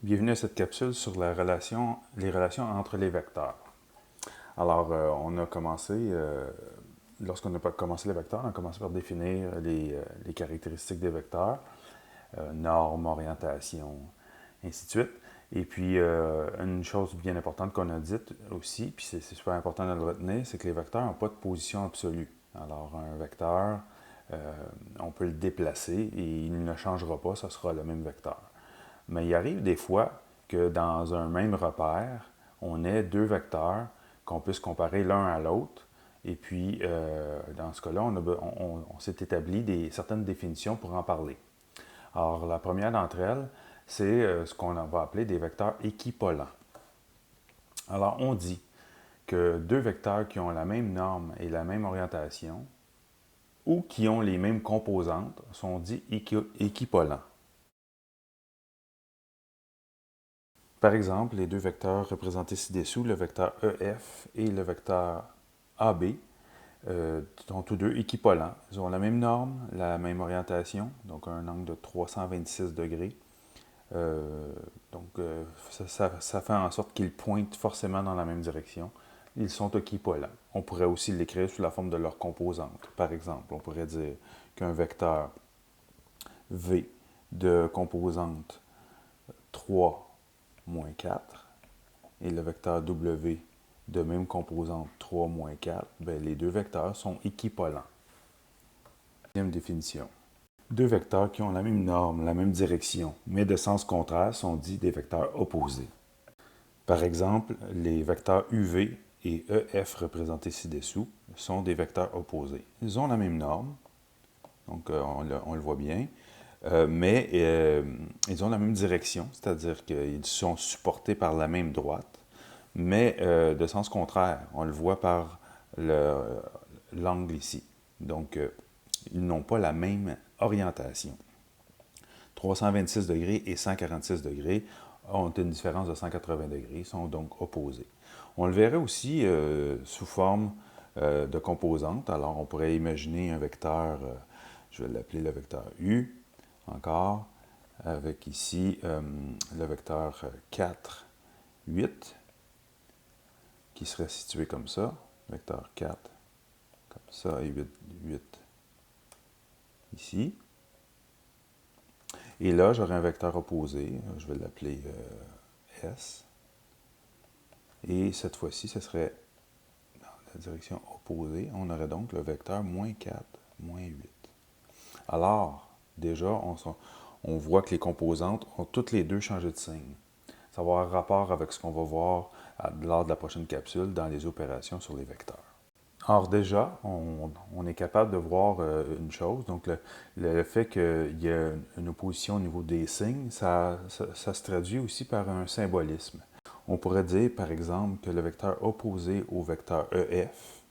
Bienvenue à cette capsule sur les relations entre les vecteurs. Alors, lorsqu'on a commencé les vecteurs, on a commencé par définir les caractéristiques des vecteurs, normes, orientation, ainsi de suite. Et puis, une chose bien importante qu'on a dite aussi, puis c'est super important de le retenir, c'est que les vecteurs n'ont pas de position absolue. Alors, un vecteur, on peut le déplacer et il ne changera pas, ce sera le même vecteur. Mais il arrive des fois que dans un même repère, on ait deux vecteurs qu'on puisse comparer l'un à l'autre. Et puis, dans ce cas-là, on s'est établi certaines définitions pour en parler. Alors, la première d'entre elles, c'est ce qu'on va appeler des vecteurs équipolants. Alors, on dit que deux vecteurs qui ont la même norme et la même orientation, ou qui ont les mêmes composantes, sont dits équipolants. Par exemple, les deux vecteurs représentés ci-dessous, le vecteur EF et le vecteur AB, sont tous deux équipolants. Ils ont la même norme, la même orientation, donc un angle de 326 degrés. Ça fait en sorte qu'ils pointent forcément dans la même direction. Ils sont équipolants. On pourrait aussi l'écrire sous la forme de leurs composantes. Par exemple, on pourrait dire qu'un vecteur V de composante 3 moins 4 et le vecteur W de même composante 3 moins 4, bien, les deux vecteurs sont équipolants. Deuxième définition. Deux vecteurs qui ont la même norme, la même direction, mais de sens contraire sont dits des vecteurs opposés. Par exemple, les vecteurs UV et EF représentés ci-dessous sont des vecteurs opposés. Ils ont la même norme, donc on le voit bien, mais ils ont la même direction, c'est-à-dire qu'ils sont supportés par la même droite, mais de sens contraire. On le voit par l'angle ici. Donc, ils n'ont pas la même orientation. 326 degrés et 146 degrés ont une différence de 180 degrés, sont donc opposés. On le verrait aussi sous forme de composantes. Alors, on pourrait imaginer un vecteur, je vais l'appeler le vecteur U, encore, avec ici le vecteur 4, 8, qui serait situé comme ça, vecteur 4, comme ça, et 8, 8 ici. Et là, j'aurai un vecteur opposé, je vais l'appeler S. Et cette fois-ci, ce serait dans la direction opposée. On aurait donc le vecteur moins 4, moins 8. Alors, déjà, on voit que les composantes ont toutes les deux changé de signe. Ça va avoir rapport avec ce qu'on va voir lors de la prochaine capsule dans les opérations sur les vecteurs. Alors déjà, on est capable de voir une chose. Donc le fait qu'il y ait une opposition au niveau des signes, ça se traduit aussi par un symbolisme. On pourrait dire, par exemple, que le vecteur opposé au vecteur EF,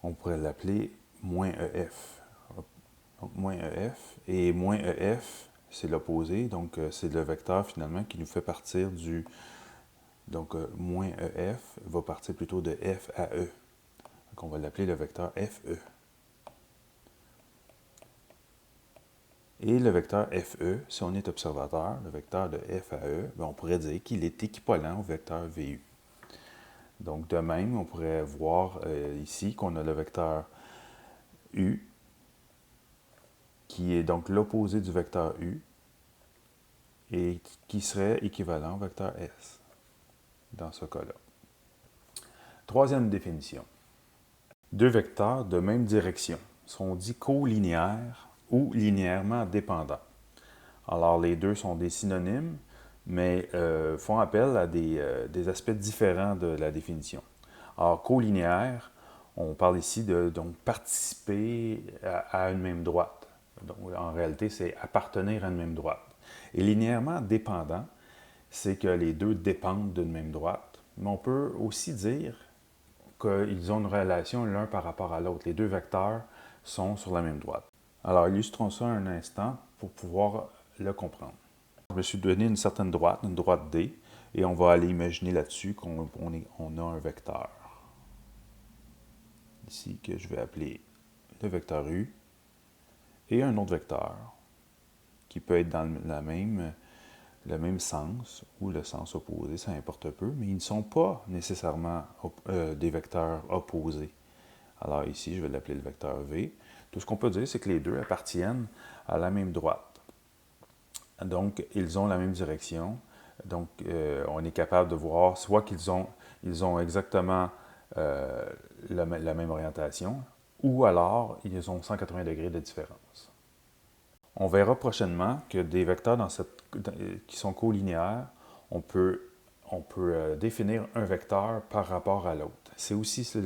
on pourrait l'appeler moins EF. Donc moins EF. Et moins EF, c'est l'opposé. Donc c'est le vecteur finalement qui nous fait partir du... Donc moins EF va partir plutôt de F à E. Donc on va l'appeler le vecteur FE. Et le vecteur FE, si on est observateur, le vecteur de F à E, bien, on pourrait dire qu'il est équivalent au vecteur VU. Donc de même, on pourrait voir ici qu'on a le vecteur U, qui est donc l'opposé du vecteur U, et qui serait équivalent au vecteur S, dans ce cas-là. Troisième définition. Deux vecteurs de même direction sont dits colinéaires ou linéairement dépendants. Alors, les deux sont des synonymes, mais font appel à des aspects différents de la définition. Alors, colinéaire, on parle ici de donc, participer à une même droite. Donc, en réalité, c'est appartenir à une même droite. Et linéairement dépendant, c'est que les deux dépendent d'une même droite. Mais on peut aussi dire qu'ils ont une relation l'un par rapport à l'autre. Les deux vecteurs sont sur la même droite. Alors, illustrons ça un instant pour pouvoir le comprendre. Je me suis donné une certaine droite, une droite D, et on va aller imaginer là-dessus qu'on a un vecteur. Ici, que je vais appeler le vecteur U, et un autre vecteur, qui peut être dans le même sens ou le sens opposé, ça importe peu, mais ils ne sont pas nécessairement des vecteurs opposés. Alors ici, je vais l'appeler le vecteur V. Tout ce qu'on peut dire, c'est que les deux appartiennent à la même droite. Donc, ils ont la même direction. Donc, on est capable de voir soit ils ont exactement la même orientation, ou alors ils ont 180 degrés de différence. On verra prochainement que des vecteurs qui sont colinéaires, on peut définir un vecteur par rapport à l'autre. C'est aussi ça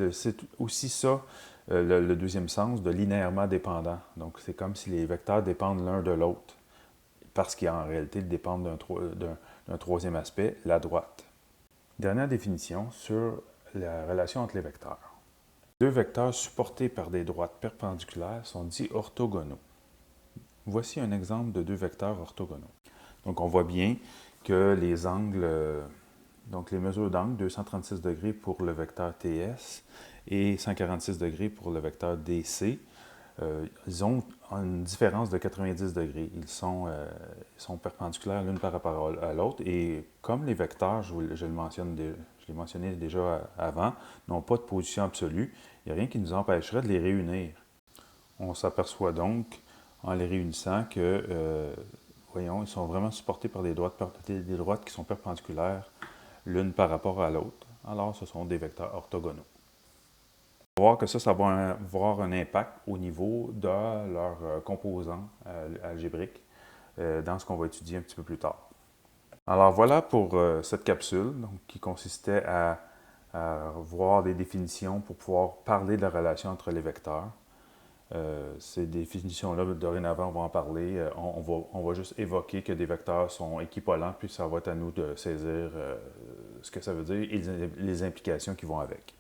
le deuxième sens de linéairement dépendant. Donc, c'est comme si les vecteurs dépendent l'un de l'autre, parce qu'en réalité, ils dépendent d'un troisième aspect, la droite. Dernière définition sur la relation entre les vecteurs. Deux vecteurs supportés par des droites perpendiculaires sont dits orthogonaux. Voici un exemple de deux vecteurs orthogonaux. Donc, on voit bien que les angles, donc les mesures d'angle, 236 degrés pour le vecteur TS et 146 degrés pour le vecteur DC, ils ont une différence de 90 degrés. Ils sont perpendiculaires l'une par rapport à l'autre. Et comme les vecteurs, je l'ai mentionné déjà avant, n'ont pas de position absolue, il n'y a rien qui nous empêcherait de les réunir. On s'aperçoit donc, en les réunissant, que, voyons, ils sont vraiment supportés par des droites qui sont perpendiculaires l'une par rapport à l'autre. Alors, ce sont des vecteurs orthogonaux. On va voir que ça va avoir un impact au niveau de leurs composants algébriques dans ce qu'on va étudier un petit peu plus tard. Alors voilà pour cette capsule qui consistait à voir des définitions pour pouvoir parler de la relation entre les vecteurs. Ces définitions-là, dorénavant, on va en parler. On va juste évoquer que des vecteurs sont équipolants, puis ça va être à nous de saisir ce que ça veut dire et les implications qui vont avec.